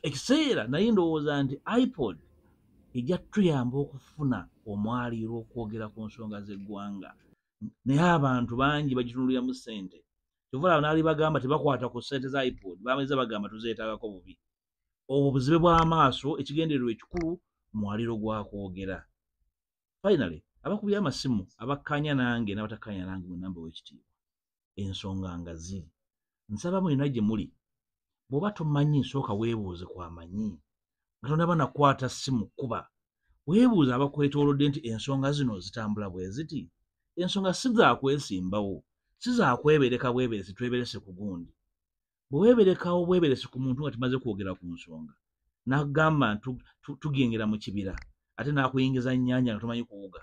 Ekiseera naye ndowooza nti iPod ejja tuyamba okufuna omwaliiro okwogera ku nsonga z'eggwanga, naye abantu bangi bagitunuliramu ssente. Kyova laba naali bagamba tebakwata ku ssente za iPod, bamaliza bagamba tuzeetaagako bubi. Obwo buzibe bw'amaaso, ekigendererwa ekikulu mwaliiro gwa kwogera. Finally, abakubi amasimu abakkaanya nange n'abatakkaanya nange mu namba w'ekitiibwa, ensonga nga ziri. Nsaba mwena gye muli, bw'oba tomanyi nsooka weebuuze ku amanyi. Katonda banakwata ssimu kuba weebuuza abakwetoolodde nti ensonga zino zitambula bwe ziti. Ensonga si za kwesimbawo, si za kwebereka bweberesi tweberese ku gundi. Bwe weeberekawo bweberesi ku muntu nga tumaze kwogera ku nsonga, n'agamba tugengera mu kibira ate n'akuyingiza nnyanja nga tomanyi kuwuga.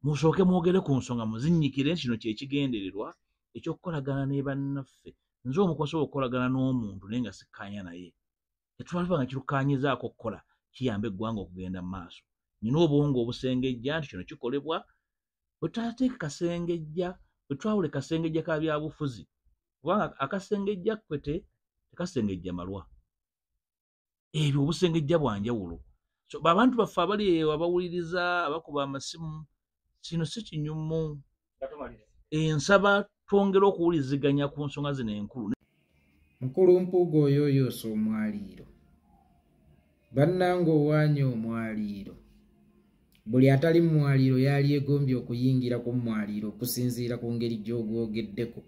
Musooke mwogere ku nsonga muzinnyikire nti kino kye kigendererwa eky'okukolagana ne bannaffe. Nze omukozi osobola okukolagana n'omuntu naye nga sikkaanya naye. Tetwalaba nga kirukaanyizaako okukola kiyamba eggwanga okugenda mu maaso. Nina obwongo obusengejja nti kino kikolebwa. Bwe tutateeka kasengejja, bwe twawule kasengejja ka byabufuzi, kubanga akasengejja kwete tekasengejja malwa. Ebyo obusengejja bwa njawulo. So abantu baffe abali eyo abawuliriza abakuba amasimu, kino si kinyumu. Nsaba twongere okuwuliziganya ku nsonga zino enkulu. Mukulu Mpuuga oyo yoosa omwaliiro. Bannange owaanya omwaliiro. Buli atali mu mwaliiro yali egombye okuyingira ku mwaliiro okusinziira ku ngeri gy'ogwogeddeko.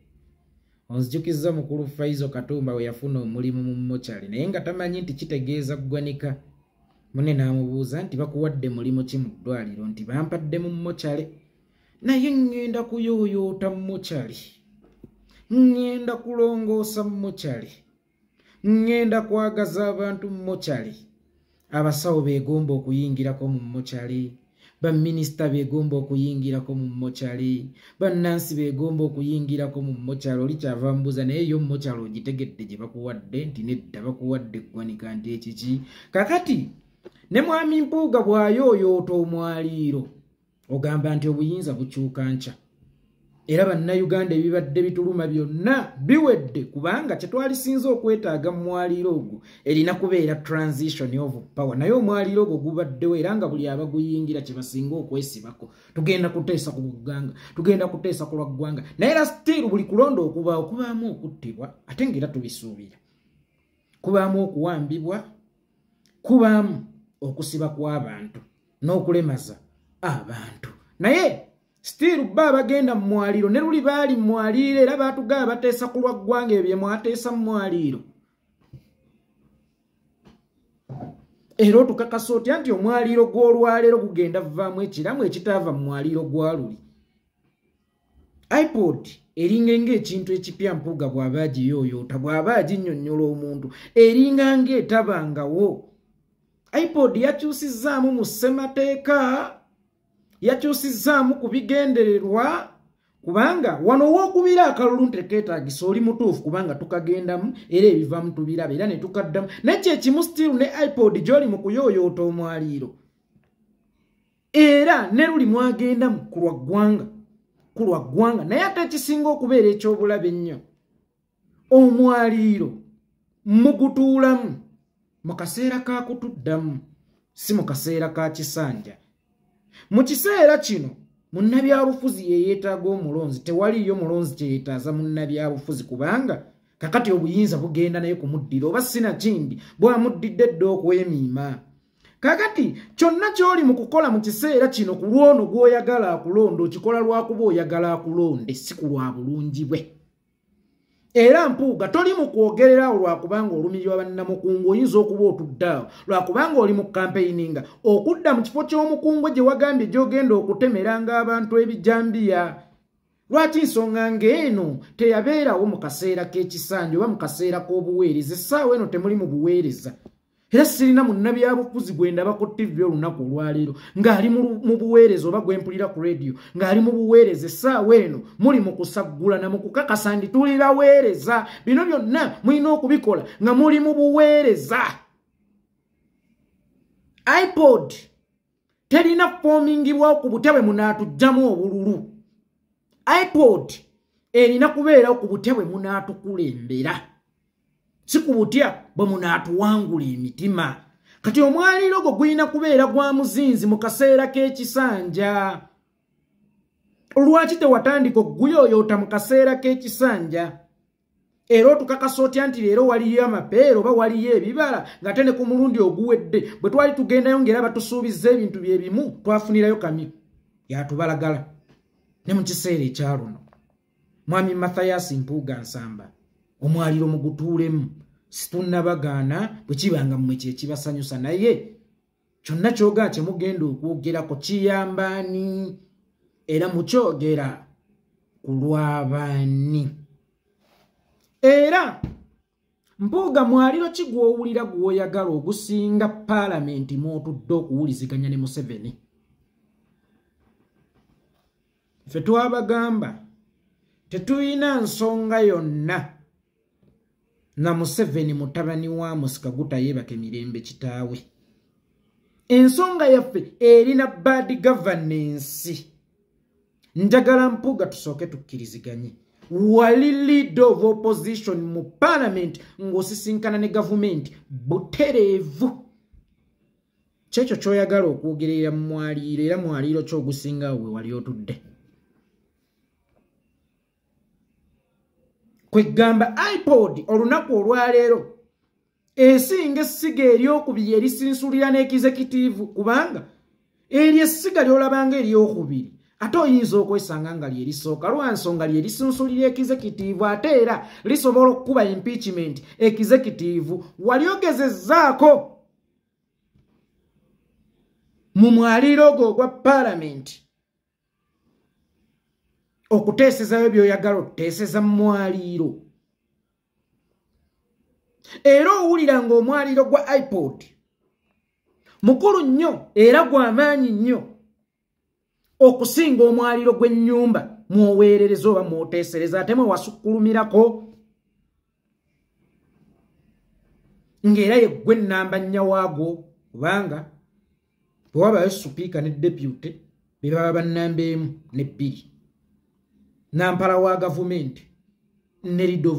Onzijukizza mukulu Faizo Katumba we yafuna omulimu mu mochari naye nga tamanyi nti kitegeeza ggwanika. Munne n'amubuuza nti bakuwadde mulimu ki mu ddwaliro, nti bampadde mu mochari. Naye ngenda kuyooyoota mu mochari. Ngenda kulongoosa mu mochari. Ngenda kwagaza abantu mu mochari. Abasawo beegomba okuyingirako mu mochari. Baminisita beegomba okuyingirako mu mochari. Bannansi beegomba okuyingirako mu mochari. Oli kyava mbuuza naye yo mochari ogitegedde gye bakuwadde nti nedda bakuwadde eggwanika nti ekiki. Kakati ne mwami Mpuuga bw'ayooyoota omwaliiro ogamba nti obuyinza bukyuka nkya. Era bannayuganda ebibadde bituluma byonna biwedde kubanga kye twalisinze okwetaaga mu mwaliiro ogwo erina kubeera transition of power. Naye omwaliiro ogwo gubaddewo era nga buli abaguyingira kye basinga okwesibako. Tugenda kuteesa ku ggwanga, tugenda kuteesa ku lwaggwanga. Naye era still buli kulonda okubaawo kubaamu okuttibwa ate ng'era tubisuubira. Kubaamu okuwambibwa, kubaamu okusiba kw'abantu n'okulemaza abantu. Naye still bba bagenda mu mwaliiro ne luli baali mu mwaliiro era baatugaba bateesa ku lwaggwanga ebyo mwateesa mu mwaliiro. Era otukakasa otya nti omwaliiro gw'olwaleero gugenda vaamu ekiramu ekitaava mu mwaliiro gwa luli. iPod eringa ng'ekintu ekipya Mpuuga bw'aba agiyooyoota, bw'aba aginnyonnyola omuntu eringa ng'etabangawo. iPod yakyusizzaamu mu ssemateeka, yakyusizzaamu ku bigendererwa kubanga wano w'okubira akalulu ntekeetaagisa oli mutuufu kubanga tukagendamu era ebivamu tubiraba era ne tukaddamu. Naye kyekimu still ne iPod gy'oli mu kuyooyoota omwaliiro era ne luli mwagendamu ku lwaggwanga. Naye ate ekisinga okubeera eky'obulabe ennyo, omwaliiro mugutuulamu mu kaseera ka kutuddamu, si mu kaseera ka kisanja. Mu kiseera kino munnabyabufuzi ye yeetaaga omulonzi, tewaliyo mulonzi kye yeetaaza munnabyabufuzi kubanga kakati obuyinza bugenda naye kumuddira oba sinakindi bwamuddidde dda okwemiima. Kakati kyonna ky'oli mu kukola mu kiseera kino ku lwono gw'oyagala akulonda okikola lwakuba oyagala akulonde si ku lwa bulungi bwe. Era Mpuuga toli mu kwogerera lwakubanga olumirwa bannamukungu oyinza okuba otuddaawo lwakubanga oli mu campaigninga okudda mu kifo ky'omukungu gye wagambye gy'ogenda okutemeranga abantu ebijambiya. Lwaki nsonga ng'eno teyabeerawo mu kaseera k'ekisanja oba mu kaseera k'obuweereza? Essaawa eno temuli mu buweereza. Era sirina munnabyabufuzi gwe ndaba ku TV olunaku olwaleero ng'ali mu buweereza oba gwe mpulira ku radio ng'ali mu buweereza. Essaawa eno muli mu kusaggulana mu kukakasa ndi tuli baweereza. Bino byonna mulina okubikola nga muli mu buweereza. iPod terina formingibwawo ku butebe munaatugjamu obululu. iPod erina kubeerawo ku butebe munaatukulembera. sikubutya bwe munaatuwangula emitima kati omwaliiro gwo gulina kubeera gwa muzinzi mu kaseera k'ekisanja lwaki tewatandika okuguyoyoota mu kaseera k'ekisanja era otukakasa otya nti leero waliyo amapeera oba waliyo ebibala ng'ate ne ku mulundi oguwedde bwe twali tugendayo ng'era batusuubizza ebintu bye bimu twafunirayo kamyu yatubalagala ne mu kiseera ekya luno mwami Mathayasi Mpuuga Nsamba omwaliiro mugutuulemu situnnabagaana bwe kibanga mmwe kye kibasanyusa naye kyonna kyogaa kye mugenda okwogerako kiyambaani era mukyogera ku lw'abaani era Mpuuga mwaliiro ki gw'owulira gw'oyagala ogusinga paalamenti mw'otudde okuwuliziganya ne Museveni ffe twabagamba tetuyina nsonga yonna na Museveni mutabani wa Musikaguta yeebake mirembe kitaawe ensonga yaffe erina bad governance njagala Mpuuga tusooke tukkiriziganye wali leader of opposition mu parliament ng'osisinkana ne gavumenti butereevu kyekyo ky'oyagala okwogerera mu mwaliiro era mwaliiro ky'ogusingawo we wali otudde kwegamba iPod olunaku olwaleero esinga essiga eryokubiri erisinsulira n'executive kubanga eryo essiga ly'olabanga eryokubiri ate oyinza okwesanga nga lyerisooka lwa nsonga lyerisinsulira executive ate era lisobola okukuba impeachment executive wali ogezezzaako mu mwaliiro ogwo ogwa parliament okuteesezayo by'oyagala okuteeseza mu mwaliiro era owulira ng'omwaliiro gwa iPod mukulu nnyo era gw'amaanyi nnyo okusinga omwaliiro gw'ennyumba mwoweerereza oba mwoteesereza ate mwe wasukulumirako ng'era ye ggwe nnamba nnya waagwo kubanga bwe wabayo supiika ne deputy be baba bannamba emu ne bbiri nampala wa gavumenti ne leader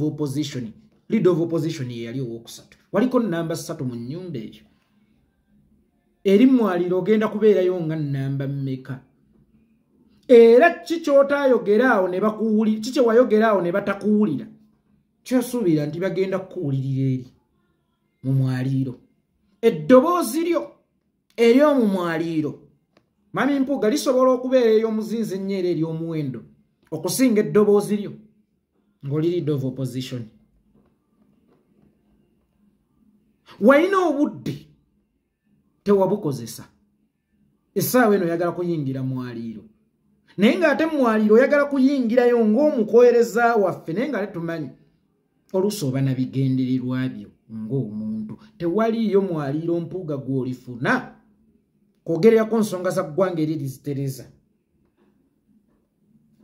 of opposition ye yali owookusatu waliko nnamba 3 mu nnyumba eyo eri mwaliiro ogenda kubeerayo nga nnamba mmeka era kikyotayogeraawo ne bakuwulira kikye wayogeraawo ne batakuwulira kyosuubira nti bagenda kukuwulirira eri mu mwaliiro eddoboozi lyo ery'omu mwaliiro mami Mpuuga lisobola okubeera ery'omuzinzi ennyo era ery'omuwendo okusinga eddoboozi lyo ng'oli leader of opposition walina obudde tewabukozesa essaawa eno oyagala kuyingira mwaliiro naye ng'ate mwaliiro oyagala kuyingirayo ng'omukoereza waffe naye nga tetumanyi oluusi oba nabigendererwa byo ng'omuntu tewaliyo mwaliiro Mpuuga gw'olifuna kwogererako nsonga za ggwanga erizitereza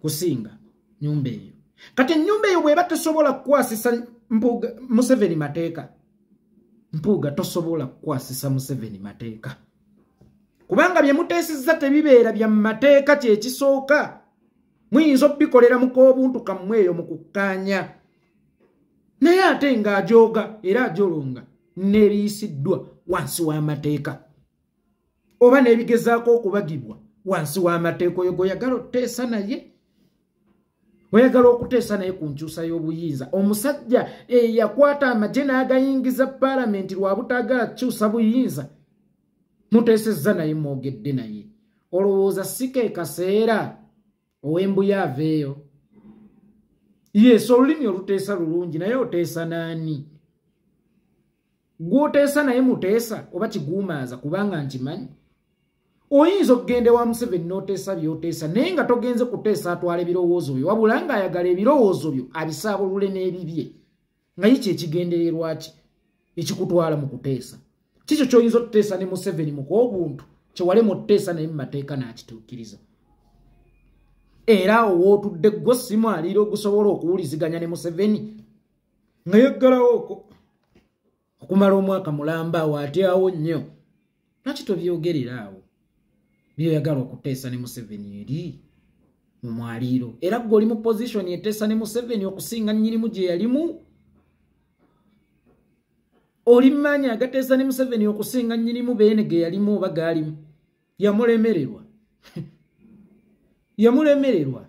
kusinga nyumba eyo kati ennyumba eyo bw'eba tesobola kukwasisa Museveni mateeka Mpuuga tosobola kukwasisa Museveni mateeka kubanga bye muteesezza tebibeera bya mateeka kyekisooka muyinza obikolera mu k'obuntu kammwe eyo mu kukkaanya naye ate ng'ajooga era ajolonga n'ebiyisiddwa wansi w'amateeka oba n'ebigezaako okubagibwa wansi w'amateeka oyo g'oyagala oteesa naye oyagala okuteesa naye ku nkyusa y'obuyinza omusajja yakwata amagye n'agayingiza paalamenti lwa butaagala kukyusa buyinza muteesezza naye mwogedde naye olowooza si ke kaseera ow'embuya aveeyo yesu olulimi oluteesa lulungi naye oteesa naani gw'oteesa naye muteesa oba kiguumaaza kubanga nkimanyi oyinza okugenda wa Museveni n'oteesa by'oteesa naye nga togenze kuteesa atwala ebirowoozo byo wabula ng'ayagala ebirowoozo byo abisaabulule n'ebibye nga ye kyekigendererwa ki ekikutwala mu kuteesa kikyo ky'oyinza okuteesa ne Museveni mu k'obuntu kyewalema okuteesa naye mu mateeka n'akituukiriza era awo wootudde gwe si mwaliiro ogusobola okuwuliziganya ne Museveni nga yeggalawo okumala omwaka mulamba awo atyawo nnyo lwaki tobyogerera awo byoyagala okuteesa ne Museveni eri mu mwaliiro era gwe oli mu position eteesa ne Museveni okusinga nnyinimu gye yalimu Olimanya agateesa ne Museveni okusinga nnyinimu beene ge yalimu oba gaalimu. Yamulemererwa. Yamulemererwa.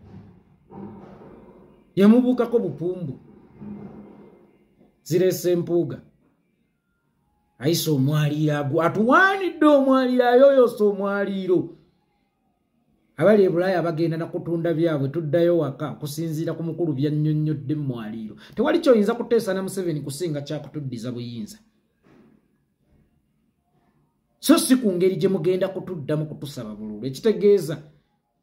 Yamubuukako bupumbu. Zirese empuuga. Ayise omwaliiro agwo. Atuwaanidde omwaliiro ayoyoosa omwaliiro. Abali e Bulaaya bagenda na kutunda byabwe tuddayo waka kusinziira ku mukulu byannyonnyodde mu mwaliiro. Tewali kyoyinza kuteesa na Museveni kusinga kyakutuddiza buyinza. So si ku ngeri gye mugenda kutuddamu kutusaba bululu. Ekitegeeza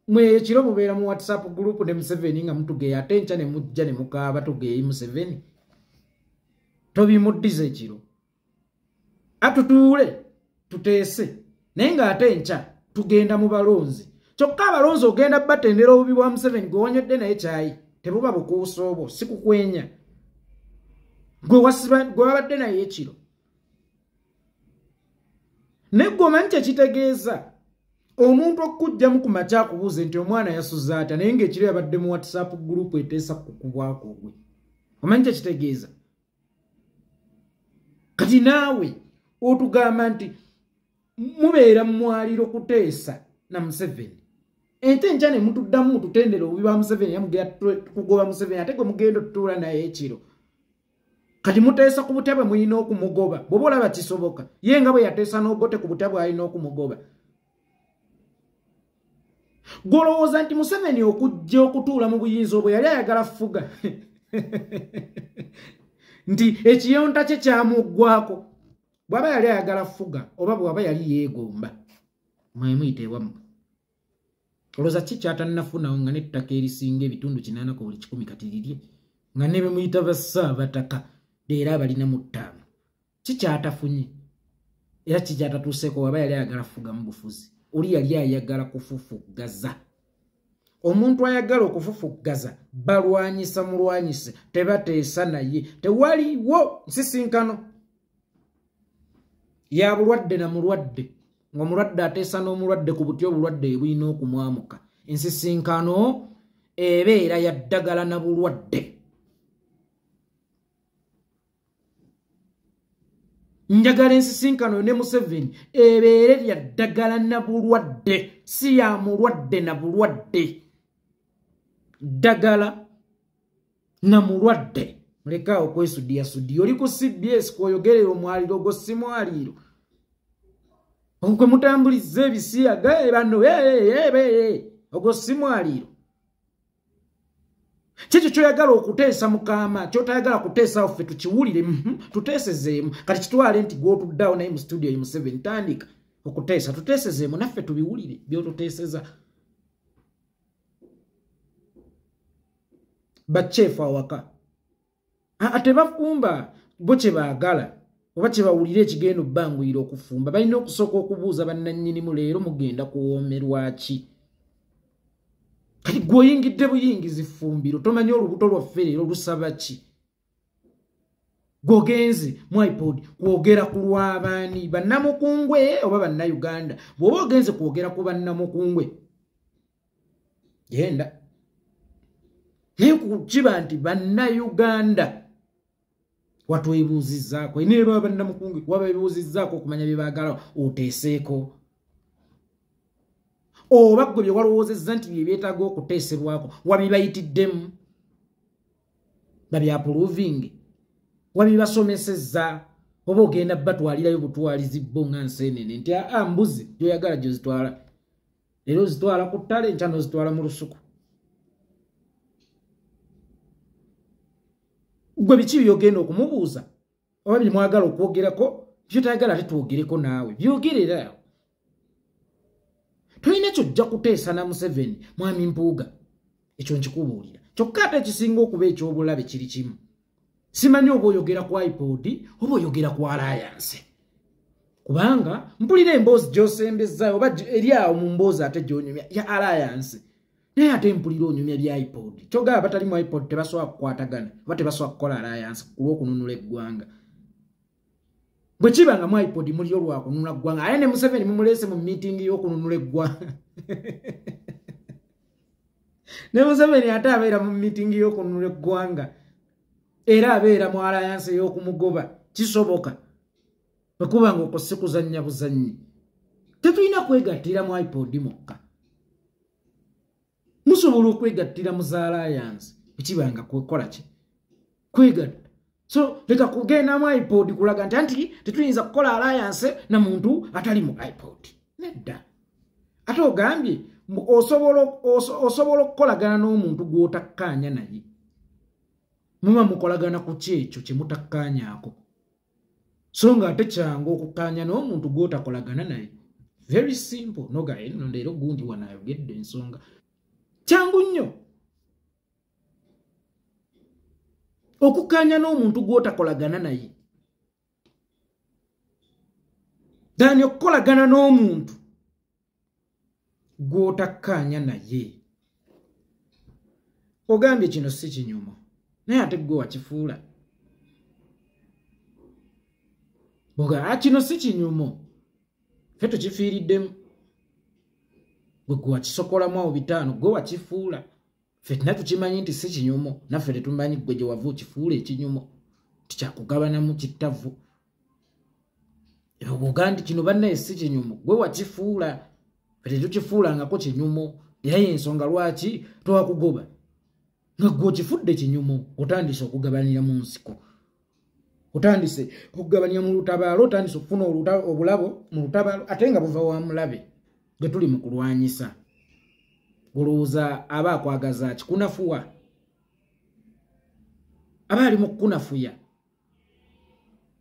mwe ekiro mubeera mu WhatsApp group ne Museveni nga mutugeya ate enkya ne mujja ne mukaaba tugeyi Museveni. Tobimuddiza ekiro. Atutuule tuteese naye ng'ate enkya tugenda mu balonzi. Kyokka abalonzi ogenda batendera obubi bwa Museveni gwe wanyodde naye kyayi tebuba bukuusa obwo si kukwenya. Gwe wabadde naye ekiro. Ne gwe omanyi kyekitegeeza omuntu okujjamu ku makya akubuuze nti omwana yasuza atya naye ng'ekiro yabadde mu WhatsApp group eteesa kukubwako gwe. Omanyi kyekitegeeza? Kati naawe otugamba nti mubeera mu mwaliiro kuteesa na Museveni. Ente enkya ne mutuddamu mututendera obubi bwa Museveni yamugera kugoba Museveni ate gwe mugenda otutuula naye ekiro. Kati muteesa ku butya bwe muyina okumugoba. Bw'oba olaba kisoboka. Ye nga bwe yateesa n'obote ku butya bwe alina okumugoba. Golowooza nti Museveni okujja okutuula mu buyinza obwo yali ayagala fuga. Nti ekiyonta kye kyamuggwako. Bw'aba yali ayagala fuga oba bw'aba yali yeegomba. Mwemuyite ewammwe. Olowooza ki kyatannafunawo nga n'ettaka erisinga ebitundu 80 ku buli 100 kati lirye. Nga ne be muyita bassaabataka leero abalina mu 5. Ki kyatafunye? Era ki kyatatuuseeko waba yali ayagala fuga mu bufuzi. Oli yali ayagala kufufuggaza. Omuntu ayagala okufufuggaza balwanyisa mulwanyise tebateesa naye. Tewaliwo nsisinkano ya bulwadde na mulwadde. Ng'omulwadde ateesa n'omulwadde ku buti obulwadde bulina okumwamuka. Ensisinkano ebeera ya ddagala na bulwadde. Njagala ensisinkano ne Museveni ebeere ya ddagala na bulwadde si ya mulwadde na bulwadde. Ddagala na mulwadde. Muleka okwesudiyasuddiya. Oli ku CBS kwoyogerera omwaliiro gwo si mwaliiro. Okwe mutambuliza ebisiyaga bano ogwo si mwaliiro. Kiki kyoyagala okuteesa Mukama kyotayagala kuteesa ffe tukiwulire tuteesezeemu kati kitwale nti gw'otuddawo naye mu studio mu 7 tandika okuteesa tuteesezeemu naffe tubiwulire by'otuteeseza. Bachefu awaka ate bafumba bo kye baagala oba kye bawulire ekigenda obbanguyira okufumba balina okusooka okubuuza bannannyinimu leero mugenda kuwoomerwa ki. Kati gw'oyingidde buyingizi fumbiro tomanyi olubuto lwaffe leero lusaba ki. Gw'ogenze mu iPod kwogera ku lw'abaani bannamukungwe oba bannayuganda. Bw'oba ogenze kwogera ku bannamukungwe genda naye kukiba nti bannayuganda watwebuuzizzaako neero abannamukungwe wabeebuuzizzaako okumanya bye baagala oteeseeko. Oba gwe bye walowoozezza nti bye byetaaga okuteesebwako wabibayitiddemu babyapuluvingi wabibasomesezza oba ogenda batwalirayo butwalizi bbo nga nseenene nti mbuzi gyoyagala gyozitwala leero zitwala ku ttale enkya n'ozitwala mu lusuku. Gwe biki byogenda okumubuuza oba bye mwagala okwogerako byotayagala ate twogereko naawe byogerera. Tolina kyojja kuteesa na Museveni mwami Mpuuga ekyo nkikubuulira kyokka ate ekisinga okuba eky'obulabe kiri kimu. Simanyi oba oyogera ku iPod oba oyogera ku Alliance kubanga mpulira emboozi gy'osembezzayo oba eri awo mu mboozi ate gy'onyumya ya Alliance naye ate mpulira onyumya bya iPod. Kyogala batali mu iPod tebasobola kukwatagana oba tebasobola kukola Alliance ku lw'okununula eggwanga. Bwe kiba nga mu iPod muli olwakununula eggwanga aye ne Museveni mumuleese mu meeting y'okununula eggwanga. Ne Museveni ate abeera mu meeting y'okununula eggwanga era abeera mu Alliance y'okumugoba kisoboka bwekuba nga okose kuzannya buzannyi tetulina kwegattira mu iPod mokka musobola okwegattira mu za alliance ekibanga kukola ki kwegatta so leka kugenda mu iPod kulaga nti tetuyinza kukola alliance na muntu atali mu iPod nedda ate ogambye osobola okukolagana n'omuntu gw'otakkaanya naye muba mukolagana ku kyekyo kye mutakkaanyaako so nga ate kyangu okukkaanya n'omuntu gw'otakolagana naye very simple noga eno leero gundi wanayogedde ensonga kyangu nnyo okukkaanya n'omuntu gw'otakolagana naye dani okukolagana n'omuntu gw'otakkaanya naye ogambye kino si kinyumo naye ate gwe wakifuula boga kino si kinyumo ffe tukifiiriddemu gwe wakisokolamu awo 5 gwe wakifuula ffe tina tukimanyi nti si kinyumo naffe tetumanyi gwe gye wava okifuula ekinyumo tikyakugabanamu kittavu oga nti kino bannaye si kinyumo gwe wakifuula ffe tetukifuulangako kinyumo era y'ensonga lwaki twakugoba nga gwe okifudde kinyumo otandise okugabanira mu nsiko otandise okugabanira mu lutabaalo otandise okufuna obulabo mu lutabaalo ate nga buva wa mulabe gwe tuli mu kulwanyisa olowooza aba akwagaza kikunafuwa aba ali mu kukunafuya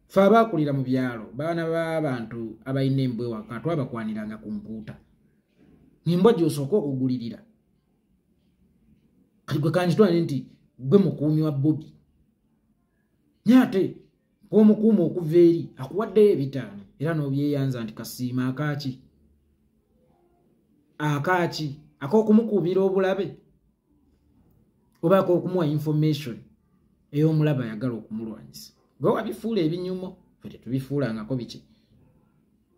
ffe abaakulira mu byalo baana b'abantu abalina embwa ewaka twabakwaniranga ku mpuuta embwa gy'osooka okugulirira kati gwe kanjitwale nti gwe mukuumi wa Bobi nyate omukuuma okuva eri akuwaddeyo 5 era n'obyeyanza nti kasiima akaaki ak'okumukuumira obulabe oba ak'okumuwa information ey'omulaba ayagala okumulwanyisa gwe wabifuula ebinyumo ffe tetubifuulangako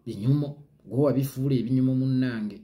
binyumo gwe wabifuula ebinyumo munnange